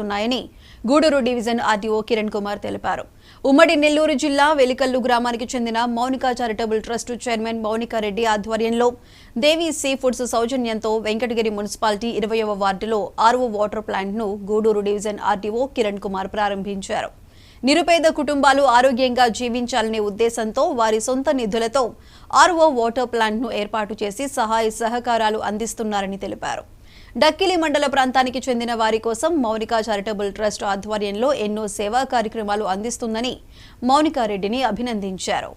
ఉన్నాయని Gudur division RTO Kiran Kumar తెలిపారు. ఉమ్మడి నెల్లూరు జిల్లా వెలికల్లు గ్రామానికి చెందిన Mounika charitable trust chairman Mounika Reddy ఆధ్వర్యంలో దేవి సీ ఫుడ్స్ సౌజన్యంతో వెంకటగిరి మున్సిపాలిటీ 20వ వార్డులో ఆర్ఓ వాటర్ ప్లాంట్ ను గూడూరు డివిజన్ ఆర్టీఓ కిరణ్ కుమార్ ప్రారంభించారు. నిరుపేద కుటుంబాలు ఆరోగ్యంగా జీవించాలనే ఉద్దేశంతో వారి సొంత నిధులతో ఆర్ఓ వాటర్ ప్లాంట్ ను ఏర్పాటు చేసి సహాయ సహకారాలు అందిస్తున్నారని తెలిపారు. డక్కిలి మండల ప్రాంతానికి చెందిన వారి కోసం మౌనికా చారిటబుల్ ట్రస్ట్ ఆధ్వర్యంలో ఎన్నో సేవా కార్యక్రమాలు అందిస్తుందని మౌనికా రెడ్డిని అభినందించారు.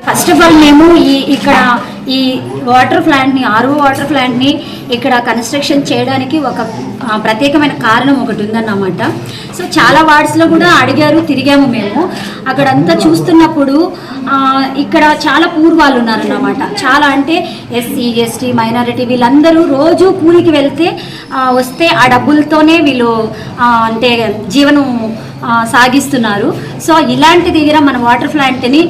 ఫస్ట్ ఆఫ్ ఆల్ మేము ఇక్కడ ఈ వాటర్ ప్లాంట్ని ఆర్ఓ వాటర్ ప్లాంట్ని ఇక్కడ కన్స్ట్రక్షన్ చేయడానికి ఒక ప్రత్యేకమైన కారణం ఒకటి ఉందన్నమాట. సో చాలా వార్డ్స్లో కూడా అడిగారు, తిరిగాము మేము. అక్కడంతా చూస్తున్నప్పుడు ఇక్కడ చాలా పూర్వాళ్ళు ఉన్నారన్నమాట. చాలా అంటే ఎస్సీ ఎస్టీ మైనారిటీ వీళ్ళందరూ రోజు కూలికి వెళ్తే వస్తే ఆ డబ్బులతోనే వీళ్ళు అంటే జీవనం సాగిస్తున్నారు. సో ఇలాంటి దగ్గర మన వాటర్ ప్లాంట్ని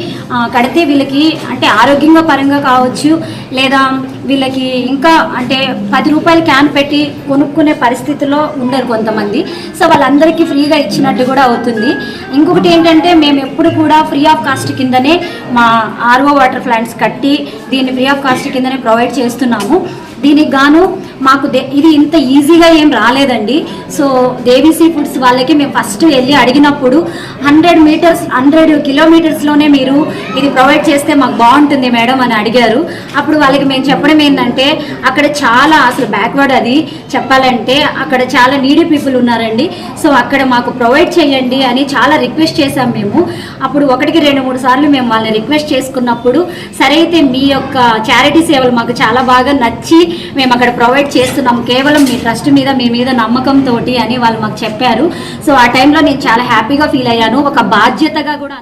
కడితే వీళ్ళకి అంటే ఆరోగ్యంగా పరంగా కావచ్చు, లేదా వీళ్ళకి ఇంకా అంటే 10 రూపాయల క్యాన్ పెట్టి కొనుక్కునే పరిస్థితిలో ఉండరు కొంతమంది. సో వాళ్ళందరికీ ఫ్రీగా ఇచ్చినట్టు కూడా అవుతుంది. ఇంకొకటి ఏంటంటే మేము ఎప్పుడు కూడా ఫ్రీ ఆఫ్ కాస్ట్ కిందనే మా ఆర్ఓ వాటర్ ప్లాంట్స్ కట్టి దీన్ని ఫ్రీ ఆఫ్ కాస్ట్ కిందనే ప్రొవైడ్ చేస్తున్నాము. దీనికి గాను మాకు ఇది ఇంత ఈజీగా ఏం రాలేదండి. సో దేవి సీ ఫుడ్స్ వాళ్ళకి మేము ఫస్ట్ వెళ్ళి అడిగినప్పుడు 100 కిలోమీటర్స్లోనే మీరు ఇది ప్రొవైడ్ చేస్తే మాకు బాగుంటుంది మేడం అని అడిగారు. అప్పుడు వాళ్ళకి మేము చెప్పడం ఏంటంటే అక్కడ చాలా అసలు బ్యాక్వర్డ్ అది చెప్పాలంటే అక్కడ చాలా నీడీ పీపుల్ ఉన్నారండి. సో అక్కడ మాకు ప్రొవైడ్ చేయండి అని చాలా రిక్వెస్ట్ చేశాం మేము. అప్పుడు 1-2-3 సార్లు మేము వాళ్ళని రిక్వెస్ట్ చేసుకున్నప్పుడు సరే అయితే మీ యొక్క చారిటీ సేవలు మాకు చాలా బాగా నచ్చి మేము అక్కడ ప్రొవైడ్ చేస్తున్నాం, కేవలం మీ ట్రస్ట్ మీద మీ మీద నమ్మకంతో అని వాళ్ళు మాకు చెప్పారు. సో ఆ టైంలో నేను చాలా హ్యాపీగా ఫీల్ అయ్యాను, ఒక బాధ్యతగా కూడా.